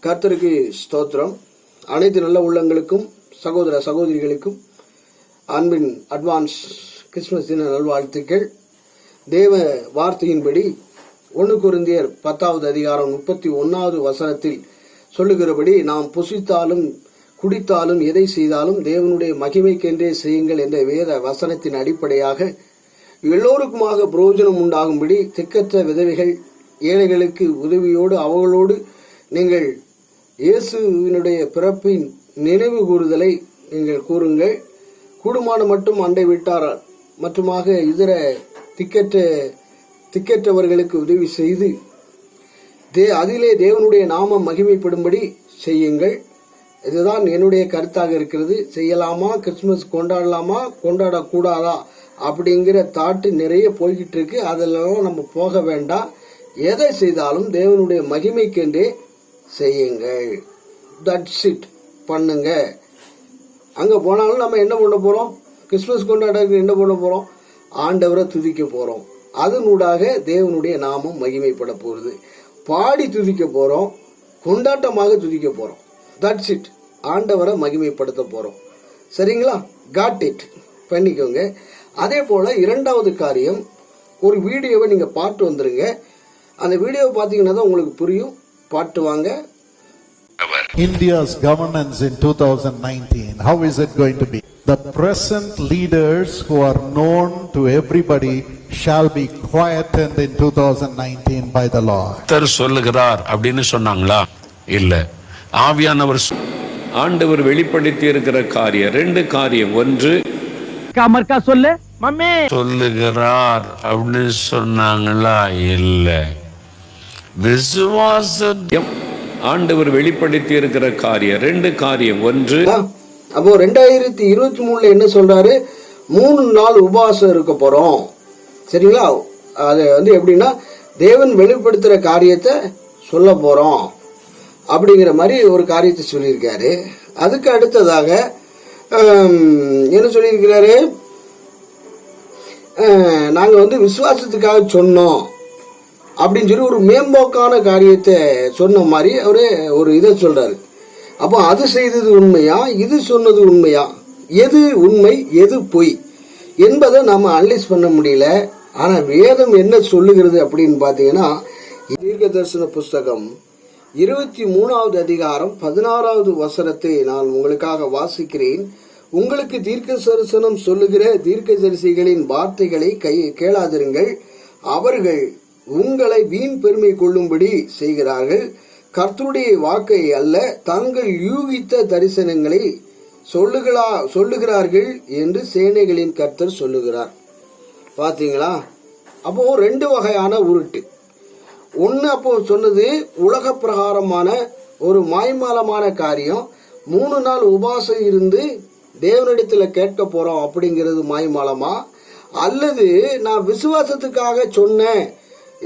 கர்த்தருக்கு ஸ்தோத்திரம். அனைத்து நல்ல உள்ளங்களுக்கும் சகோதர சகோதரிகளுக்கும் அன்பின் அட்வான்ஸ் கிறிஸ்துமஸ் தின நல்வாழ்த்துக்கள். தேவ வார்த்தையின்படி 1 கொரிந்தியர் 10வது அதிகாரம் 31வது வசனத்தில் சொல்லுகிறபடி, நாம் புசித்தாலும் குடித்தாலும் எதை செய்தாலும் தேவனுடைய மகிமைக்கென்றே செய்யுங்கள் என்ற வேத வசனத்தின் அடிப்படையாக எல்லோருக்குமாக பிரயோஜனம் உண்டாகும்படி திக்கற்ற விதவைகள், ஏழைகளுக்கு உதவியோடு அவர்களோடு நீங்கள் இயேசுவினுடைய பிறப்பின் நினைவு கூறுதலை நீங்கள் கூறுங்கள். கூடுமான மட்டும் அண்டை விட்டார் மற்றுமாக இதர திக்கற்றவர்களுக்கு உதவி செய்து அதிலே தேவனுடைய நாமம் மகிமைப்படும்படி செய்யுங்கள். இதுதான் என்னுடைய கருத்தாக இருக்கிறது. செய்யலாமா, கிறிஸ்துமஸ் கொண்டாடலாமா, கொண்டாடக்கூடாதா அப்படிங்கிற தாட்டு நிறைய போய்கிட்டு இருக்கு. அதெல்லாம் நம்ம போக வேண்டாம். எதை செய்தாலும் தேவனுடைய மகிமைக்கென்றே செய்யுங்கள். That's it. பண்ணுங்க. அங்க போனாலும் நம்ம என்ன பண்ண போறோம்? கிறிஸ்துமஸ் கொண்டாடுறதுக்கு என்ன பண்ண போறோம்? ஆண்டவரை துதிக்க போறோம். அதனூடாக தேவனுடைய நாமம் மகிமைப்பட போகுது. பாடி துதிக்க போறோம், கொண்டாட்டமாக துதிக்க போறோம். That's it. ஆண்டவரை மகிமைப்படுத்த போறோம். சரிங்களா? Got it. பண்ணிக்கோங்க. அதே போல இரண்டாவது காரியம், ஒரு வீடியோவை நீங்க பார்த்து வந்துருங்க. அந்த வீடியோவை பார்த்தீங்கன்னா தான் உங்களுக்கு புரியும். பாட்டு வாங்க. India's governance in 2019, how is it going to be? The present leaders who are known to everybody shall be quietened in 2019 by the Lord. கர்த்தர் சொல்லுகிறார் அப்படின்னு சொன்னாங்களா? இல்ல. ஆவியானவர் ஆண்டவர் வெளிப்படுத்தி இருக்கிற காரியம் 2 காரியம். ஒன்று, காமர்க்கா சொல்லு மம்மி சொல்லுகிறார் அப்படின்னு சொன்னாங்களா? இல்ல. விசுவாசம் ஆண்டவர் வெளிப்படுத்தி இருக்கிற காரியம் 2 காரியம். ஒன்று, அப்போ 2023 என்ன சொல்றாரு? 3 நாள் உபவாசம் இருக்க போறோம். சரிங்களா? அது எப்படின்னா, தேவன் வெளிப்படுத்துற காரியத்தை சொல்ல போறோம் அப்படிங்கிற மாதிரி ஒரு காரியத்தை சொல்லியிருக்காரு. அதுக்கு அடுத்ததாக என்ன சொல்லியிருக்கிறாரு? நாங்க விசுவாசத்துக்காக சொன்னோம் அப்படின்னு சொல்லி ஒரு மேம்போக்கான காரியத்தை சொன்ன மாதிரி அவரு ஒரு இதை சொல்றாரு. அப்போ அது செய்தது உண்மையா, இது சொன்னது உண்மையா, எது உண்மை எது பொய் என்பதை நாம அனலைஸ் பண்ண முடியல. ஆனா வேதம் என்ன சொல்லுகிறது அப்படின்னு பாத்தீங்கன்னா, தீர்க்க தரிசன புஸ்தகம் 23வது அதிகாரம் 16வது வசனத்தை நான் உங்களுக்காக வாசிக்கிறேன். உங்களுக்கு தீர்க்க தரிசனம் சொல்லுகிற தீர்க்கதரிசிகளின் வார்த்தைகளை கேளாதிருங்கள். அவர்கள் உங்களை வீண் பெருமை கொள்ளும்படி செய்கிறார்கள். கர்த்தருடைய வாக்கை அல்ல, தங்கள் யூகித்த தரிசனங்களை சொல்லுகிறார்கள் என்று சேனைகளின் கர்த்தர் சொல்லுகிறார். பாத்தீங்களா? அப்போ 2 வகையான உருட்டு. ஒன்னு அப்போ சொன்னது உலக பிரகாரமான ஒரு மாய்மாலமான காரியம். 3 நாள் உபாசம் இருந்து தேவனிடத்துல கேட்க போறோம் அப்படிங்கிறது மாய்மாலமா? அல்லது நான் விசுவாசத்துக்காக சொன்னேன்,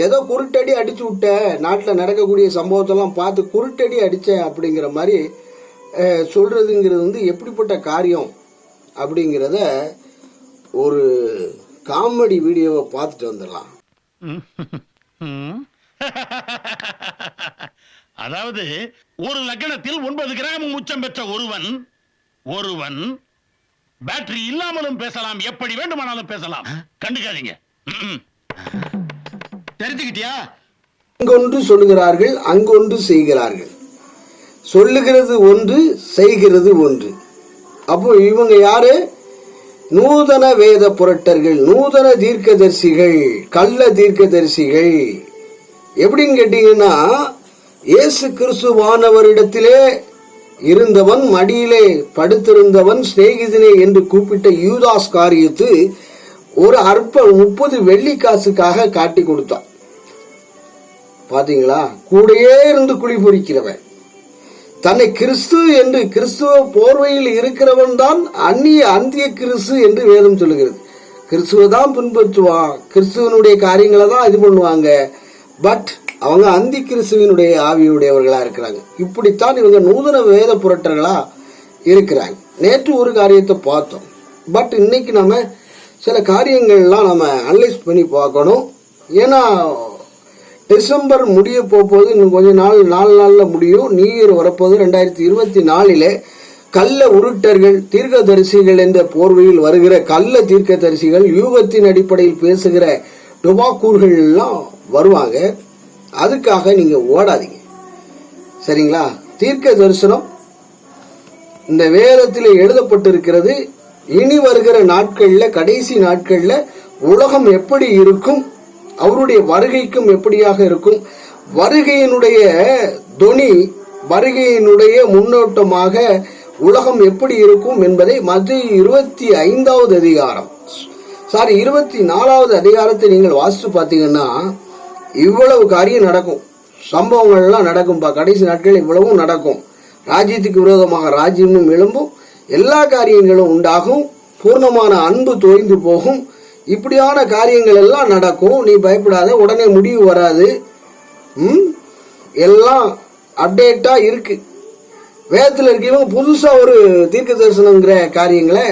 ஏதோ குருட்டடி அடிச்சு விட்டேன், நாட்டில் நடக்கக்கூடிய சம்பவத்தெல்லாம் பார்த்து குருட்டடி அடிச்சேன் அப்படிங்கிற மாதிரி சொல்றதுங்கிறது எப்படிப்பட்ட காரியம் அப்படிங்கிறத ஒரு காமெடி வீடியோவை பார்த்துட்டு வந்துடலாம். அதாவது, ஒரு லக்னத்தில் 9 கிராம் உச்சம் பெற்ற ஒருவன் பேட்டரி இல்லாமலும் பேசலாம், எப்படி வேண்டுமானாலும் பேசலாம். கண்டுக்காதீங்க. தெரிஞ்சுக்கிட்டியா? அங்கொன்று சொல்லுகிறார்கள், அங்கொன்று செய்கிறார்கள். சொல்லுகிறது ஒன்று, செய்கிறது ஒன்று. அப்போ இவங்க யாரு? நூதன வேத புரட்டர்கள், நூதன தீர்க்கதரிசிகள், கள்ள தீர்க்கதரிசிகள். எப்படின்னு கேட்டீங்கன்னா, இயேசு கிறிஸ்துவானவரிடத்திலே இருந்தவன், மடியிலே படுத்திருந்தவன், சிநேகிதனே என்று கூப்பிட்ட யூதாஸ் காரியத்து ஒரு அற்ப 30 வெள்ளிக்காசுக்காக காட்டி கொடுத்தான். பாத்தீங்களா? கூடையே இருந்து குழி பொறிக்கிறவன், தன்னை கிறிஸ்து என்று கிறிஸ்துவ போர்வையில் இருக்கிறவன் தான் அந்திய கிறிஸ்து என்று வேதம் சொல்லுகிறது. கிறிஸ்துவ தான் பின்பற்றுவான், கிறிஸ்துவனுடைய காரியங்களை தான் இது பண்ணுவாங்க. பட் அவங்க அந்தி கிறிஸ்துவனுடைய ஆவியுடையவர்களா இருக்கிறாங்க. இப்படித்தான் இவங்க நூதன வேத புரட்டர்களா இருக்கிறாங்க. நேற்று ஒரு காரியத்தை பார்த்தோம். பட் இன்னைக்கு நம்ம சில காரியங்கள்லாம் நம்ம அனலைஸ் பண்ணி பார்க்கணும். ஏன்னா டிசம்பர் முடிய போகுது, இன்னும் கொஞ்ச நாள் 4 நாள்ல முடியும். நியூ இயர் வரப்போது 2024 கள்ள உருட்டர்கள் தீர்க்கதரிசிகள் என்ற போர்வையில் வருகிற கள்ள தீர்க்கதரிசிகள், யூகத்தின் அடிப்படையில் பேசுகிற டுபாக்கூர்கள் எல்லாம் வருவாங்க. அதுக்காக நீங்க ஓடாதீங்க, சரிங்களா? தீர்க்க தரிசனம் இந்த வேதத்தில் எழுதப்பட்டிருக்கிறது. இனி வருகிற நாட்கள்ல, கடைசி நாட்கள்ல உலகம் எப்படி இருக்கும், அவருடைய வருகைக்கும் எப்படியாக இருக்கும், வருகையினுடைய தொனி, வருகையினுடைய முன்னோட்டமாக உலகம் எப்படி இருக்கும் என்பதை மத்தேயு 25வது அதிகாரம் 24வது அதிகாரத்தை நீங்கள் வாசித்து பார்த்தீங்கன்னா இவ்வளவு காரியம் நடக்கும், சம்பவங்கள்லாம் நடக்கும்பா. கடைசி நாட்கள் இவ்வளவும் நடக்கும். ராஜ்யத்துக்கு விரோதமாக ராஜ்யமும் எழும்பும், எல்லா காரியங்களும் உண்டாகும், பூர்ணமான அன்பு தோய்ந்து போகும். இப்படியான காரியங்கள் எல்லாம் நடக்கும். நீ பயப்படாத, உடனே முடிவு வராது. எல்லாம் அப்டேட்டா இருக்கு. வேதத்தில் இருக்கிறவங்க புதுசா ஒரு தீர்க்க தரிசனங்கிற காரியங்களை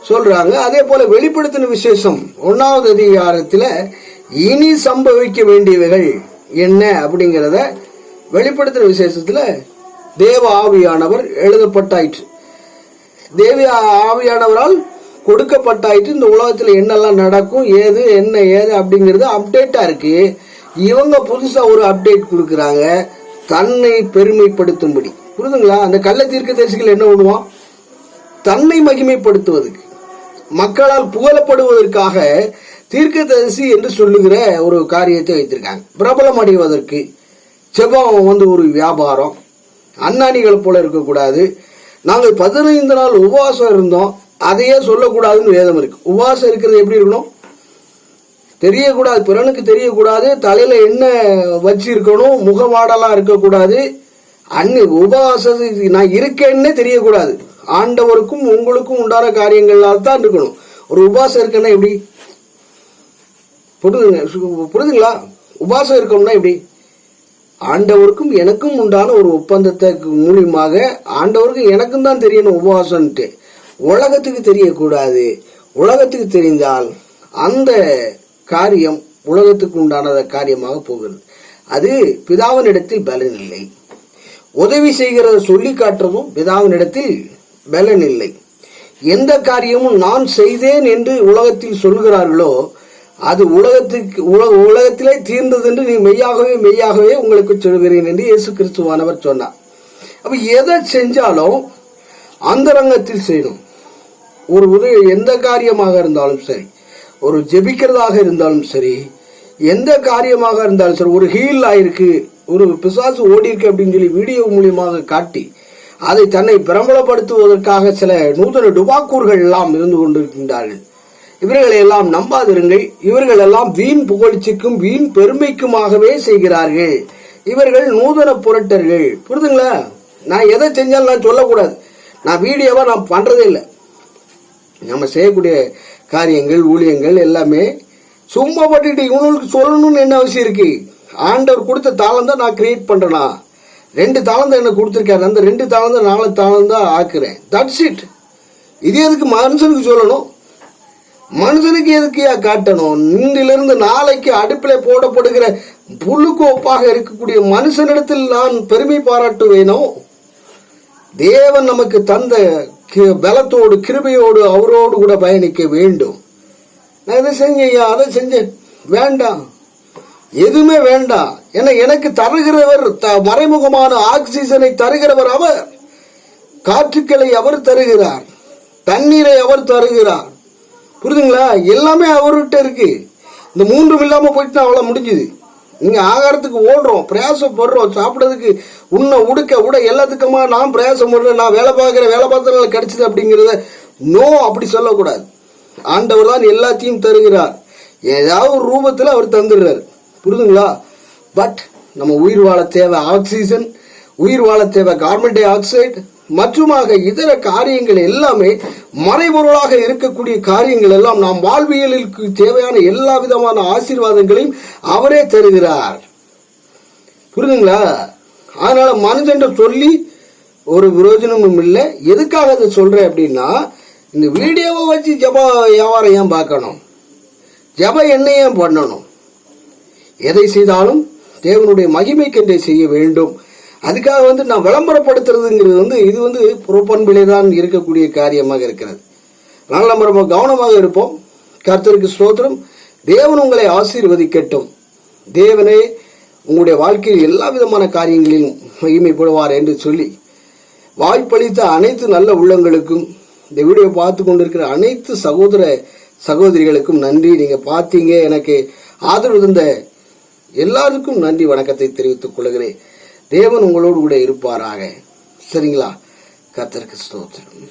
சொல்றாங்க. அதே போல வெளிப்படுத்தின விசேஷம் 1வது அதிகாரத்துல இனி சம்பவிக்க வேண்டியவைகள் என்ன அப்படிங்கிறத வெளிப்படுத்தின விசேஷத்துல தேவ ஆவியானவர் எழுதப்பட்டாயிற்று, தேவ ஆவியானவரால் கொடுக்கப்பட்டாயிற்று. இந்த உலகத்துல என்னெல்லாம் நடக்கும், ஏது என்ன ஏது அப்படிங்கிறது அப்டேட்டா இருக்கு. இவங்க புதுசா ஒரு அப்டேட் கொடுக்கறாங்க, தன்னை பெருமைப்படுத்தும்படி. புரியுதுங்களா? அந்த கள்ள தீர்க்கதரிசிகள் என்ன பண்ணுவான், தன்னை மகிமைப்படுத்துவதற்கு, மக்களால் புகழப்படுவதற்காக தீர்க்கதரிசி என்று சொல்லுகிற ஒரு காரியத்தை வைத்திருக்காங்க. பிரபலம் அடைவதற்கு செபம் ஒரு வியாபாரம். அண்ணாணிகள் போல இருக்கக்கூடாது. நாங்கள் 15 நாள் உபவாசம் இருந்தோம், அதையே சொல்லக்கூடாதுன்னு வேதம் இருக்கு. உபவாசம் இருக்கிறது எப்படி இருக்கணும், தெரியக்கூடாது, பிறனுக்கு தெரியக்கூடாது, தலையில என்ன வச்சு இருக்கணும், முகமாடெல்லாம் இருக்கக்கூடாது. உபவாசத்துக்கு நான் இருக்கேன்னே தெரியக்கூடாது. ஆண்டவருக்கும் உங்களுக்கும் உண்டான காரியங்களால் தான் இருக்கணும். ஒரு உபவாசம் இருக்குன்னா எப்படி, புரியுதுங்களா? உபவாசம் இருக்கணும்னா எப்படி, ஆண்டவருக்கும் எனக்கும் உண்டான ஒரு ஒப்பந்தத்தை மூலியமாக ஆண்டவருக்கும் எனக்கும் தான் தெரியணும் உபவாசம்ட்டு. உலகத்துக்கு தெரியக்கூடாது. உலகத்துக்கு தெரிந்தால் அந்த காரியம் உலகத்துக்கு உண்டான காரியமாக போகிறது. அது பிதாவினிடத்தில் பலன் இல்லை. உதவி செய்கிறத சொல்லி காட்டுறதும் பிதாவினிடத்தில் பலன் இல்லை. எந்த காரியமும் நான் செய்தேன் என்று உலகத்தில் சொல்கிறார்களோ அது உலகத்திலே தீர்ந்தது என்று நீ மெய்யாகவே உங்களுக்கு சொல்கிறேன் என்று இயேசு கிறிஸ்துவானவர் சொன்னார். அப்ப எதை செஞ்சாலும் அந்தரங்கத்தில் செய்யணும். ஒரு எந்த காரியமாக இருந்தாலும் சரி, ஒரு ஜெபிக்கிறதாக இருந்தாலும் சரி, எந்த காரியமாக இருந்தாலும் சரி, ஒரு ஹீல் ஆயிருக்கு, ஒரு பிசாசு ஓடி இருக்கு அப்படின்னு சொல்லி வீடியோ மூலியமாக காட்டி அதை தன்னை பிரபலப்படுத்துவதற்காக சில நூதன டுபாக்கூர்கள் எல்லாம் இருந்து கொண்டிருக்கின்றார்கள். இவர்களை எல்லாம் நம்பாதிருங்கள். இவர்கள் எல்லாம் வீண் புகழ்ச்சிக்கும் வீண் பெருமைக்குமாகவே செய்கிறார்கள். இவர்கள் நூதன புரட்டர்கள். புரியுதுங்களா? நான் எதை செஞ்சாலும் நான் சொல்லக்கூடாது. நான் வீடியோவா நான் பண்றதே இல்லை. நம்ம செய்யக்கூடிய காரியங்கள், ஊழியங்கள் எல்லாமே சும்மா பட்டுட்டு இவங்களுக்கு சொல்லணும்னு என்ன அவசியம் இருக்கு? ஆண்டவர் கொடுத்த தாளம் தான் நான் கிரியேட் பண்றேனா? 2 தாளம் என்ன கொடுத்திருக்காரு, அந்த 2 தாளம் 4 தாளம் தான் ஆக்குறேன். That's it. இது எதுக்கு மனுஷனுக்கு சொல்லணும்? மனுஷனுக்கு எதுக்கு காட்டணும்? இன்றிலிருந்து நாளைக்கு அடுப்பிலே போடப்படுகிற புல்லுக்கு ஒப்பாக இருக்கக்கூடிய மனுஷனிடத்தில் நான் பெருமை பாராட்டுவேனோ? தேவன் நமக்கு தந்த பலத்தோடு கிருபையோடு அவரோடு கூட பயணிக்க வேண்டும். நான் இதை செஞ்சேன், அதை செஞ்சேன், வேண்டாம், எதுவுமே வேண்டாம். ஏன்னா எனக்கு தருகிறவர், மறைமுகமான ஆக்சிஜனை தருகிறவர் அவர். காற்றுக்களை அவர் தருகிறார், தண்ணீரை அவர் தருகிறார். புரியுதுங்களா? எல்லாமே அவர்கிட்ட இருக்கு. இந்த 3 இல்லாம போயிட்டு அவ்வளவு முடிஞ்சுது. நீங்க ஆகாரத்துக்கு ஓடுறோம், பிரயாசப்படுறோம், சாப்பிடறதுக்கு உன்ன உடுக்க உட எல்லாத்துக்குமா நான் பிரயாசம் பண்றேன், நான் வேலை பார்த்தனால கிடைச்சது அப்படிங்கிறத நோ, அப்படி சொல்லக்கூடாது. ஆண்டவர் தான் எல்லாத்தையும் தருகிறார். ஏதாவது ஒரு ரூபத்தில் அவர் தந்துடுறாரு. புரியுதுங்களா? பட் நம்ம உயிர் வாழ தேவை ஆக்சிஜன், உயிர் வாழ தேவை கார்பன் டை ஆக்சைடு மற்றுமாக இதர காரியங்கள் எல்லாமே மறைபொருளாக இருக்கக்கூடிய காரியங்கள் எல்லாம் நாம் வாழ்வியலுக்கு தேவையான எல்லா விதமான ஆசீர்வாதங்களையும் அவரே தருகிறார். புரியுதுங்களா? அதனால மனுஷன் சொல்லி ஒரு பிரயோஜனமும் இல்லை. எதுக்காக அதை சொல்றேன் அப்படின்னா, இந்த வீடியோவை வச்சு ஜப வியாபாரம் ஏன் பார்க்கணும்? ஜப என்ன ஏன் பண்ணணும்? எதை செய்தாலும் தேவனுடைய மகிமைக்கென்றே செய்ய வேண்டும். அதுக்காக நான் விளம்பரப்படுத்துறதுங்கிறது இது புறப்பண்பிலே தான் இருக்கக்கூடிய காரியமாக இருக்கிறது. அதனால் நம்ம ரொம்ப கவனமாக இருப்போம். கர்த்தருக்கு ஸ்தோத்திரம். தேவன் உங்களை ஆசீர்வதிக்கட்டும். தேவனே உங்களுடைய வாழ்க்கையில் எல்லா விதமான காரியங்களிலும் மகிமைப்படுவார் என்று சொல்லி வாய்ப்பளித்த அனைத்து நல்ல உள்ளங்களுக்கும், இந்த வீடியோ பார்த்து கொண்டிருக்கிற அனைத்து சகோதர சகோதரிகளுக்கும் நன்றி. நீங்க பார்த்தீங்க, எனக்கு ஆதரவு தந்த எல்லாருக்கும் நன்றி, வணக்கத்தை தெரிவித்துக் கொள்கிறேன். தேவன் உங்களோடு கூட இருப்பாராக. சரிங்களா? கர்த்தருக்கு ஸ்தோத்திரம்.